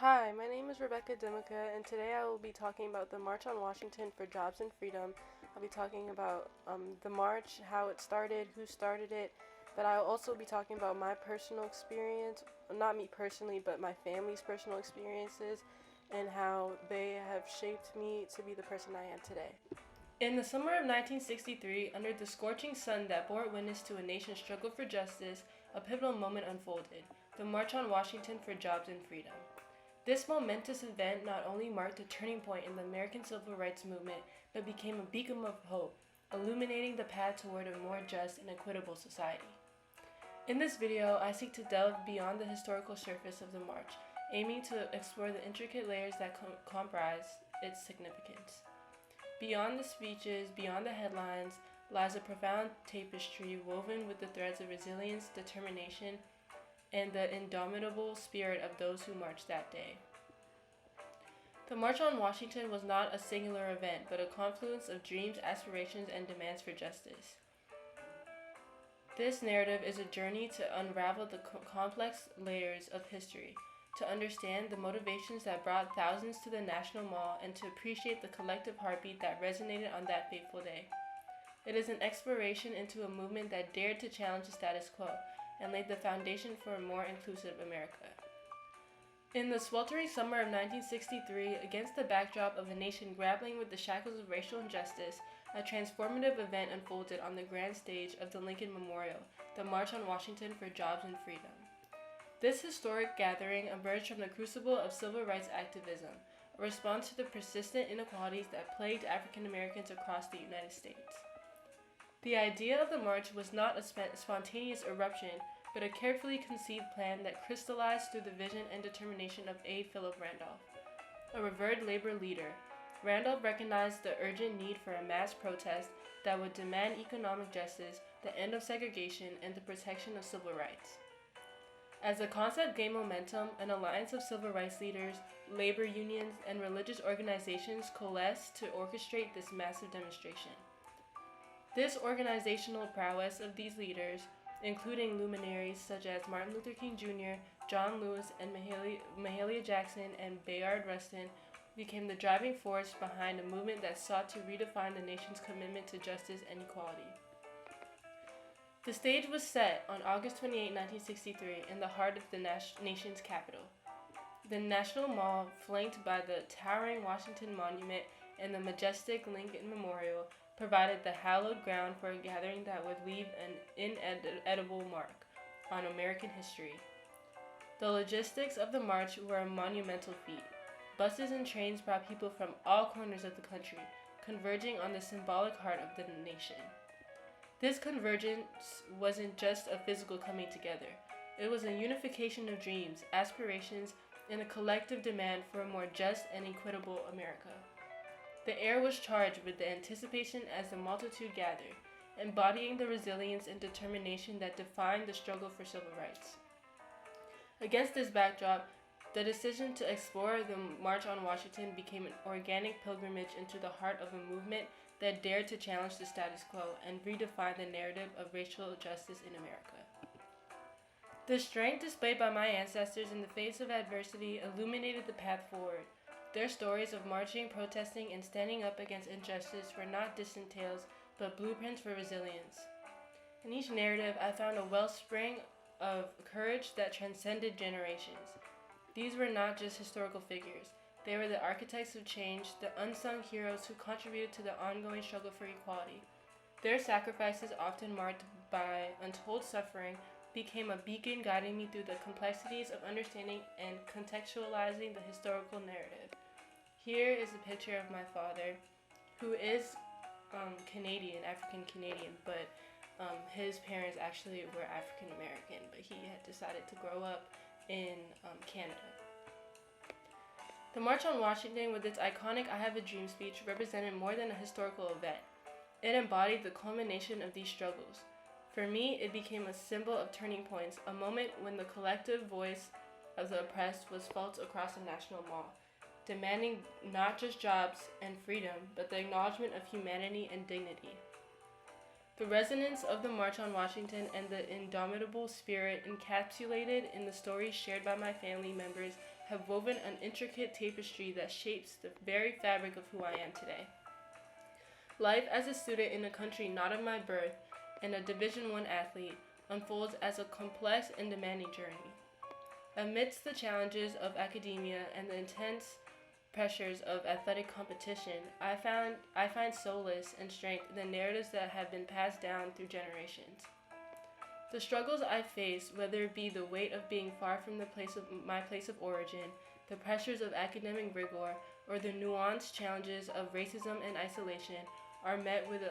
Hi, my name is Demeke, and today I will be talking about the March on Washington for Jobs and Freedom. I'll be talking about the march, how it started, who started it, but I'll also be talking about my personal experience, not me personally, but my family's personal experiences, and how they have shaped me to be the person I am today. In the summer of 1963, under the scorching sun that bore witness to a nation's struggle for justice, a pivotal moment unfolded: the March on Washington for Jobs and Freedom. This momentous event not only marked a turning point in the American civil rights movement, but became a beacon of hope, illuminating the path toward a more just and equitable society. In this video, I seek to delve beyond the historical surface of the march, aiming to explore the intricate layers that comprise its significance. Beyond the speeches, beyond the headlines, lies a profound tapestry woven with the threads of resilience, determination, and the indomitable spirit of those who marched that day. The March on Washington was not a singular event, but a confluence of dreams, aspirations, and demands for justice. This narrative is a journey to unravel the complex layers of history, to understand the motivations that brought thousands to the National Mall, and to appreciate the collective heartbeat that resonated on that fateful day. It is an exploration into a movement that dared to challenge the status quo and laid the foundation for a more inclusive America. In the sweltering summer of 1963, against the backdrop of a nation grappling with the shackles of racial injustice, a transformative event unfolded on the grand stage of the Lincoln Memorial, the March on Washington for Jobs and Freedom. This historic gathering emerged from the crucible of civil rights activism, a response to the persistent inequalities that plagued African Americans across the United States. The idea of the march was not a spontaneous eruption, but a carefully conceived plan that crystallized through the vision and determination of A. Philip Randolph, a revered labor leader. Randolph recognized the urgent need for a mass protest that would demand economic justice, the end of segregation, and the protection of civil rights. As the concept gained momentum, an alliance of civil rights leaders, labor unions, and religious organizations coalesced to orchestrate this massive demonstration. This organizational prowess of these leaders, including luminaries such as Martin Luther King Jr., John Lewis, and Mahalia Jackson and Bayard Rustin, became the driving force behind a movement that sought to redefine the nation's commitment to justice and equality. The stage was set on August 28, 1963, in the heart of the nation's capital. The National Mall, flanked by the towering Washington Monument and the majestic Lincoln Memorial, provided the hallowed ground for a gathering that would leave an inedible mark on American history. The logistics of the march were a monumental feat. Buses and trains brought people from all corners of the country, converging on the symbolic heart of the nation. This convergence wasn't just a physical coming together. It was a unification of dreams, aspirations, and a collective demand for a more just and equitable America. The air was charged with the anticipation as the multitude gathered, embodying the resilience and determination that defined the struggle for civil rights. Against this backdrop, the decision to explore the March on Washington became an organic pilgrimage into the heart of a movement that dared to challenge the status quo and redefine the narrative of racial justice in America. The strength displayed by my ancestors in the face of adversity illuminated the path forward. Their stories of marching, protesting, and standing up against injustice were not distant tales, but blueprints for resilience. In each narrative, I found a wellspring of courage that transcended generations. These were not just historical figures. They were the architects of change, the unsung heroes who contributed to the ongoing struggle for equality. Their sacrifices, often marked by untold suffering, became a beacon guiding me through the complexities of understanding and contextualizing the historical narrative. Here is a picture of my father, who is Canadian, African Canadian, but his parents actually were African American, but he had decided to grow up in Canada. The March on Washington, with its iconic I Have a Dream speech, represented more than a historical event. It embodied the culmination of these struggles. For me, it became a symbol of turning points, a moment when the collective voice of the oppressed was felt across the National Mall, demanding not just jobs and freedom, but the acknowledgement of humanity and dignity. The resonance of the March on Washington and the indomitable spirit encapsulated in the stories shared by my family members have woven an intricate tapestry that shapes the very fabric of who I am today. Life as a student in a country not of my birth and a Division I athlete unfolds as a complex and demanding journey. Amidst the challenges of academia and the intense pressures of athletic competition, I find solace and strength in the narratives that have been passed down through generations. The struggles I face, whether it be the weight of being far from my place of origin, the pressures of academic rigor, or the nuanced challenges of racism and isolation, are met with a